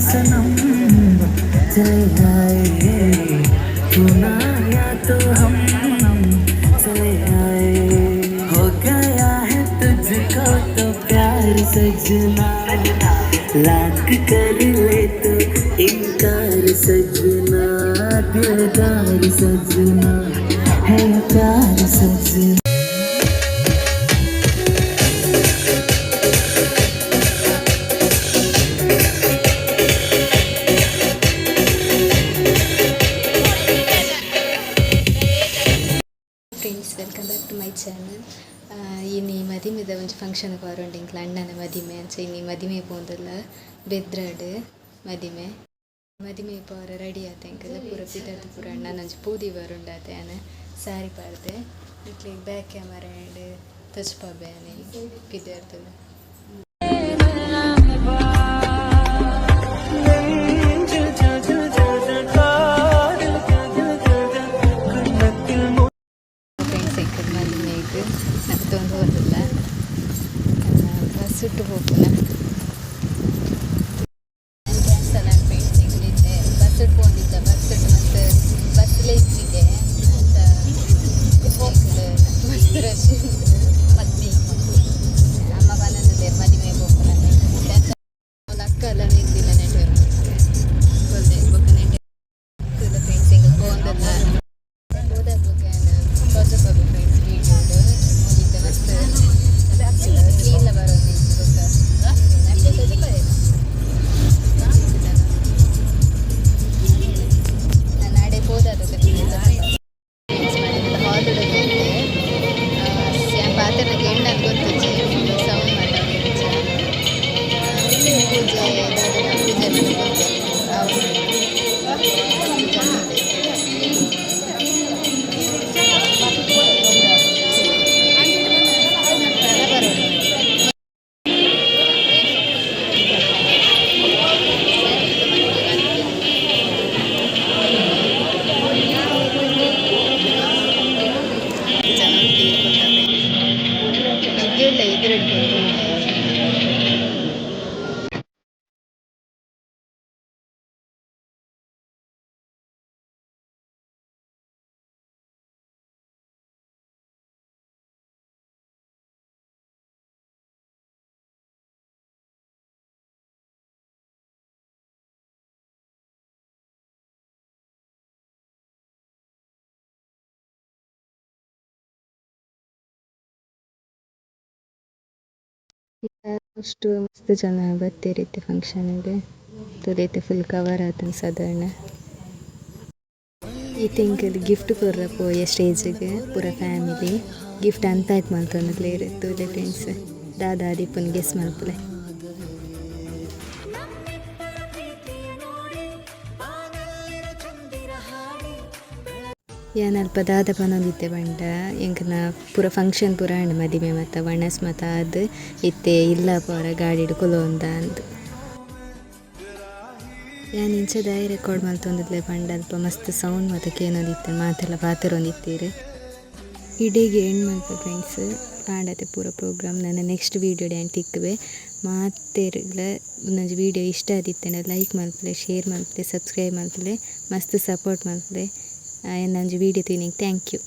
सनम चले आए तू ना आया तो हम चले आए हो गया है तुझको तो प्यार सजना लाख कर ले तो इनकार सजना दिलदार सजना है प्यार सजना friends welcome back to my channel. ಇನ್ನು ಈ ಮದಿಮೆದ ಒಂಜಿ ಫಂಕ್ಷನ್ಗೆ ಬರೋಂಡು ಇಂಕ್ಲ ಅಣ್ಣನ ಮದಿಮೆ ಅಂಚ ಇನ್ನು ಮದಿಮೆ ಪೋಂದಲ್ಲ ಬೆದ್ರಾಡು ಮದಿಮೆ ಪೋರ ರೆಡಿ ಆತ ಇಂಕಲ್ಲ ಪೂರ ಪಿದರ್ದು ಪೂರ ಅಣ್ಣನ ಒಂಜಿ ಪೂದಿ ಬರೋಂಡಾತೆ ಆನ ಸ್ಯಾರಿ ಪಾಡ್ದೆ ಇಟ್ಲಿ ಬ್ಯಾಕ್ ಕ್ಯಾಮರಾ ಆ್ಯಂಡ್ ತಚ್ಪಾಬೆ ಆನೆ ಪಿದರ್ದು ಸುಟ್ಟು ಹೋಗ್ತಾನೆ ಕ್ಯಾನ್ಸಲ್ ಆಗಿ ಫ್ರೆಂಡ್ಸ್ ಇಂಗ್ಲಿದ್ದೆ ಬಸ್ ಇಟ್ಕೊಂಡಿದ್ದ ಬಸ್ ಇಟ್ಟು ಮತ್ತೆ ಬಸ್ಲೇ ಇಚ್ಚಿದೆ ಅಂತ ಬಸ್ ರಶ್ ಮದ್ವೆ ಅಮ್ಮ ಬಂದಿದ್ದೆ ಮದುವೆ ಹೋಗ್ತಾನೆ ಅಕ್ಕ ಎಲ್ಲ ನಿಂತಿಲ್ಲ ನೆಟ್ವರ್ಕ್ ಕೊಲ್ದೆ ಬೊಕ್ಕ ನೆಟ್ವರ್ಕ್ ಫ್ರೆಂಡ್ಸ್ ಹಿಂಗೆ ಹೋದಲ್ಲ ಹೋದಾಗ ತೋರ್ಸೋದು ಫ್ರೆಂಡ್ಸ್ ವೀಡಿಯೋಡು ಹೋಗಿದ್ದೆ ಮಸ್ತ್ ಕ್ಲೀನ್ಲ ಬರೋದು ಅಷ್ಟು ಮಸ್ತ್ ಜನ ಬರ್ತಿರೈತೆ ಫಂಕ್ಷನ್ಗೆ ತುದೈತೆ ಫುಲ್ ಕವರ್ ಆತನ ಸಾಧಾರಣ ಈ ತಿಂಕಲ್ಲಿ ಗಿಫ್ಟ್ ಕೊರ್ರ ಪೋಯ ಸ್ಟೇಜಿಗೆ ಪೂರ ಫ್ಯಾಮಿಲಿ ಗಿಫ್ಟ್ ಅಂತ ಆಯ್ತು ಮಲ್ತೊಂದಲೇ ಇರುತ್ತೆ ಫ್ರೆಂಡ್ಸ್ ದಾದಾ ದೀಪನ್ ಗೆಸ್ ಮಲ್ಪಲೆ ಏನಲ್ಪ ದಾದ ಪನೊಂದಿತ್ತೆ ಬಂಡ ಎಂಕನ ಪೂರ ಫಂಕ್ಷನ್ ಪೂರ ಹಣ್ಣು ಮದಿಮೆ ಮತ್ತು ವಣಸ್ ಮತ್ತು ಅದು ಇತ್ತೆ ಇಲ್ಲ ಪೋರ ಗಾಡಿ ಕೊಲೊಂದ ಅಂದು ಯಾನ್ ಇಂಚದಾಯಿ ರೆಕಾರ್ಡ್ ಮಲ್ತೊಂದಿದ್ಲೆ ಬಂಡ ಅಲ್ಪ ಮಸ್ತ್ ಸೌಂಡ್ ಮತ್ತು ಕೇನೊಂದಿತ್ತೆ ಮಾತೆಲ್ಲ ಪಾತರೊಂದಿತ್ತೀರಿ ಇಡೀಗೆ ಎಂಡ್ ಮಲ್ಪ ಫ್ರೆಂಡ್ಸ್ ಪಾಡತ್ತೆ ಪೂರ ಪ್ರೋಗ್ರಾಮ್ ನನ್ನ ನೆಕ್ಸ್ಟ್ ವೀಡಿಯೋ ಡ್ಯಾನ್ ತಿಕ್ಕವೆ ಮಾತೆರ್ಲ ಒಂದೊಂದು ವೀಡಿಯೋ ಇಷ್ಟ ಆದಿತ್ತೇನೆ ಲೈಕ್ ಮಲ್ಪಲೆ ಶೇರ್ ಮಲ್ಪಲೆ ಸಬ್ಸ್ಕ್ರೈಬ್ ಮಲ್ಪಲೆ ಮಸ್ತ್ ಸಪೋರ್ಟ್ ಮಲ್ಪಲೆ ನಂಜು ವೀಡಿಯೋ ತಿನ್ನಿಗೆ ಥ್ಯಾಂಕ್ ಯು.